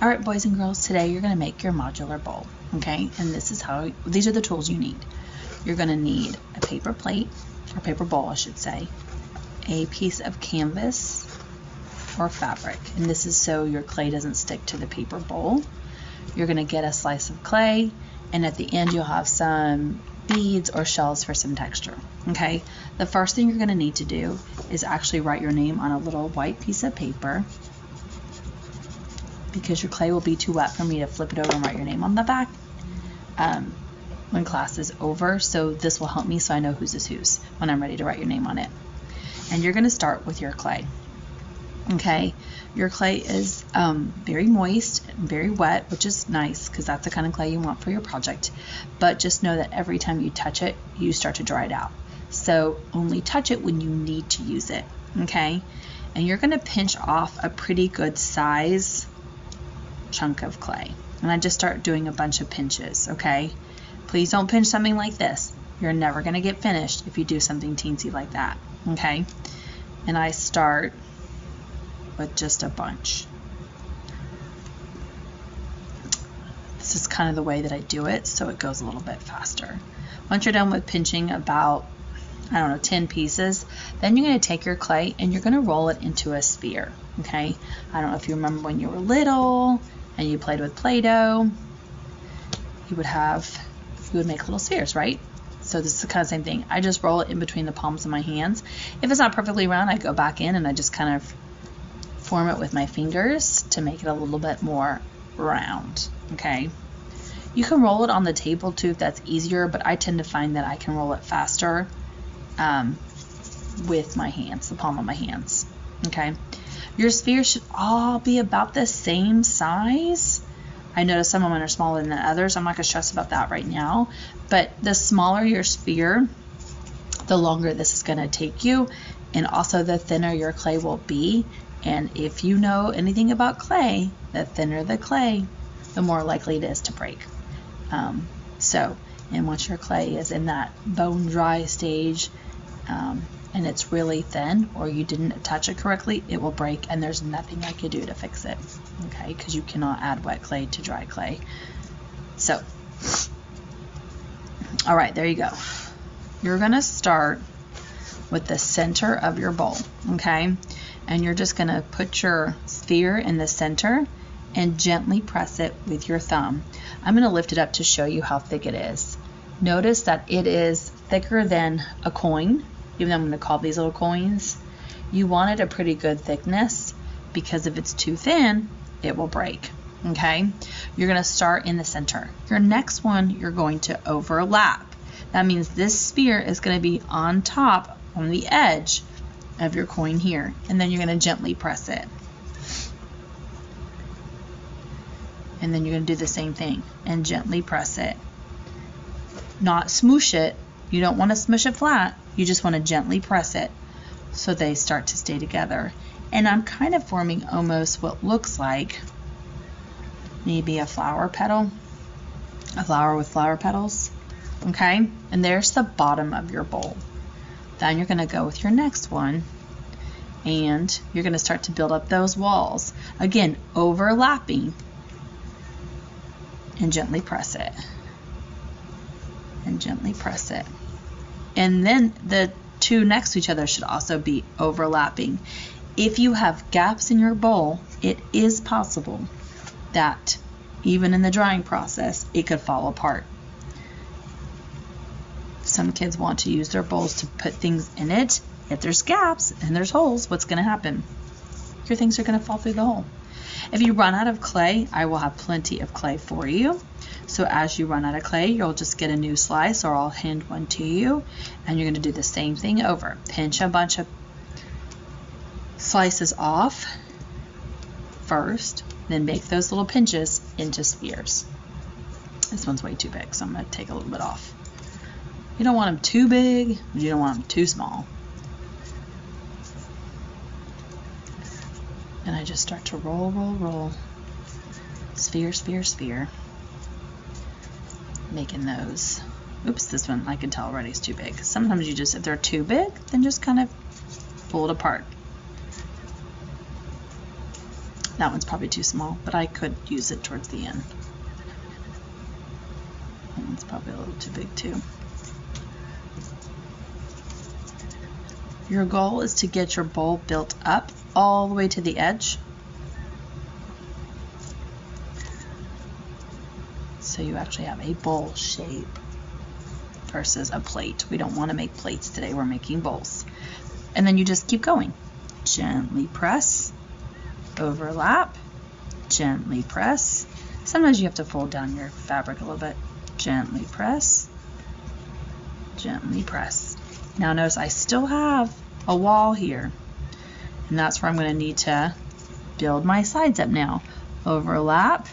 All right, boys and girls, today you're going to make your modular bowl, okay? And these are the tools you need. You're going to need a paper plate, or paper bowl, I should say, a piece of canvas or fabric, and this is so your clay doesn't stick to the paper bowl. You're going to get a slice of clay, and at the end you'll have some beads or shells for some texture, okay? The first thing you're going to need to do is actually write your name on a little white piece of paper, because your clay will be too wet for me to flip it over and write your name on the back when class is over. So this will help me so I know whose is whose when I'm ready to write your name on it. And you're going to start with your clay. Okay, your clay is very moist and very wet, which is nice because that's the kind of clay you want for your project. But just know that every time you touch it, you start to dry it out. So only touch it when you need to use it. Okay, and you're going to pinch off a pretty good size chunk of clay, and I just start doing a bunch of pinches. Okay, please don't pinch something like this. You're never going to get finished if you do something teensy like that. Okay, and I start with just a bunch. This is kind of the way that I do it, so it goes a little bit faster. Once you're done with pinching about, I don't know, 10 pieces, then you're going to take your clay and you're going to roll it into a sphere. Okay, I don't know if you remember when you were little and you played with Play-Doh, you would make little spheres, right? So this is the kind of same thing. I just roll it in between the palms of my hands. If it's not perfectly round, I go back in and I just kind of form it with my fingers to make it a little bit more round. Okay, you can roll it on the table too if that's easier, but I tend to find that I can roll it faster with my hands, the palm of my hands. Okay, your spheres should all be about the same size. I notice some of mine are smaller than others. I'm not going to stress about that right now, but the smaller your sphere, the longer this is going to take you, and also the thinner your clay will be. And if you know anything about clay, the thinner the clay, the more likely it is to break. And once your clay is in that bone dry stage, and it's really thin, or you didn't touch it correctly, it will break, and there's nothing I could do to fix it. Okay, because you cannot add wet clay to dry clay. So, all right, there you go. You're gonna start with the center of your bowl, okay? And you're just gonna put your sphere in the center and gently press it with your thumb. I'm gonna lift it up to show you how thick it is. Notice that it is thicker than a coin, even though I'm gonna call these little coins. You want it a pretty good thickness, because if it's too thin, it will break, okay? You're gonna start in the center. Your next one, you're going to overlap. That means this sphere is gonna be on top, on the edge of your coin here, and then you're going to gently press it, and then you're going to do the same thing and gently press it, not smoosh it. You don't want to smush it flat, you just want to gently press it so they start to stay together. And I'm kind of forming almost what looks like maybe a flower petal, a flower with flower petals. Okay, and there's the bottom of your bowl. Then you're going to go with your next one, and you're going to start to build up those walls. Again, overlapping, and gently press it, and gently press it. And then the two next to each other should also be overlapping. If you have gaps in your bowl, it is possible that even in the drying process, it could fall apart. Some kids want to use their bowls to put things in it. If there's gaps and there's holes, what's going to happen? Your things are going to fall through the hole. If you run out of clay, I will have plenty of clay for you. So as you run out of clay, you'll just get a new slice, or I'll hand one to you, and you're going to do the same thing over. Pinch a bunch of slices off first, then make those little pinches into spheres. This one's way too big, so I'm going to take a little bit off. You don't want them too big, but you don't want them too small. And I just start to roll, roll, roll. Sphere, sphere, sphere. Making those. Oops, this one I can tell already is too big. Sometimes you just, if they're too big, then just kind of pull it apart. That one's probably too small, but I could use it towards the end. That one's probably a little too big too. Your goal is to get your bowl built up all the way to the edge. So you actually have a bowl shape versus a plate. We don't want to make plates today, we're making bowls. And then you just keep going. Gently press, overlap, gently press. Sometimes you have to fold down your fabric a little bit. Gently press, gently press. Now notice I still have a wall here, and that's where I'm going to need to build my sides up now. Overlap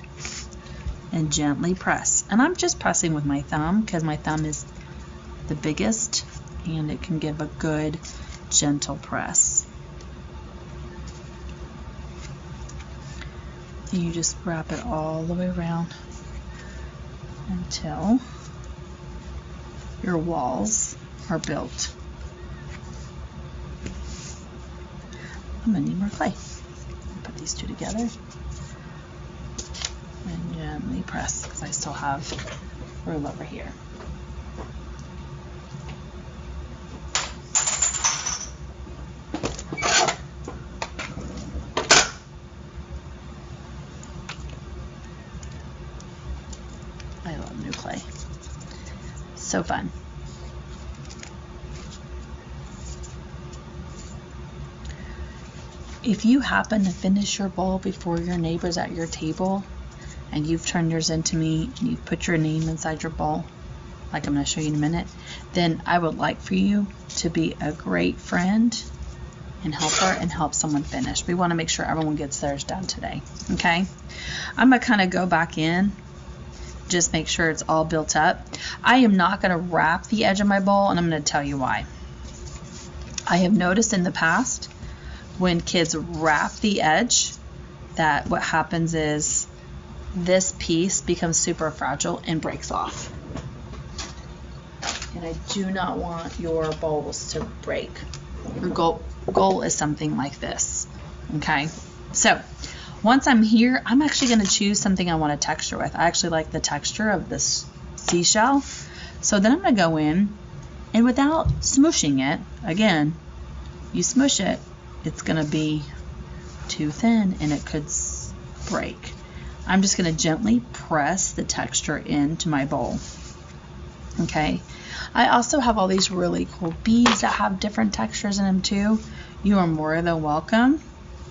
and gently press. And I'm just pressing with my thumb because my thumb is the biggest and it can give a good gentle press. And you just wrap it all the way around until your walls are built. I'm gonna need more clay. Put these two together and gently press because I still have room over here. I love new clay. So fun. If you happen to finish your bowl before your neighbor's at your table and you've turned yours into me and you've put your name inside your bowl, like I'm going to show you in a minute, then I would like for you to be a great friend and helper and help someone finish. We want to make sure everyone gets theirs done today. Okay? I'm going to kind of go back in, just make sure it's all built up. I am not going to wrap the edge of my bowl, and I'm going to tell you why. I have noticed in the past when kids wrap the edge that what happens is this piece becomes super fragile and breaks off. And I do not want your bowls to break. Your goal is something like this. Okay, so once I'm here, I'm actually going to choose something I want to texture with. I actually like the texture of this seashell. So then I'm going to go in, and without smooshing it, again, you smush it, it's going to be too thin and it could break. I'm just going to gently press the texture into my bowl. Okay. I also have all these really cool beads that have different textures in them too. You are more than welcome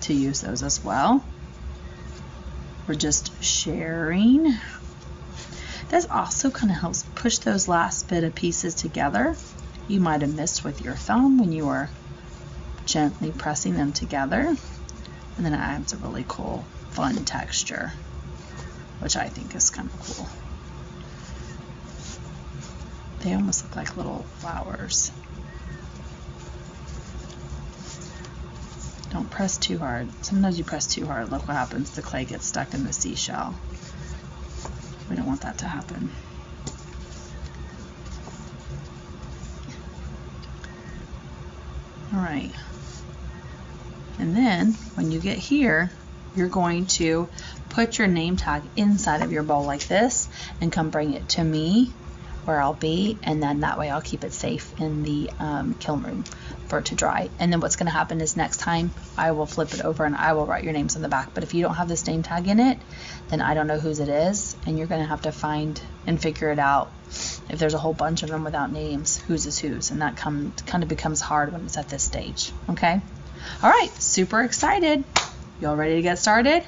to use those as well. We're just sharing. This also kind of helps push those last bit of pieces together. You might have missed with your thumb when you were gently pressing them together, and then it adds a really cool, fun texture, which I think is kind of cool. They almost look like little flowers. Don't press too hard. Sometimes you press too hard, look what happens. The clay gets stuck in the seashell. We don't want that to happen. All right. And then when you get here, you're going to put your name tag inside of your bowl like this and come bring it to me where I'll be, and then that way I'll keep it safe in the kiln room for it to dry. And then what's going to happen is next time I will flip it over and I will write your names on the back. But if you don't have this name tag in it, then I don't know whose it is, and you're going to have to find and figure it out. If there's a whole bunch of them without names, whose is whose, and that kind of becomes hard when it's at this stage. Okay? All right, super excited. You all ready to get started?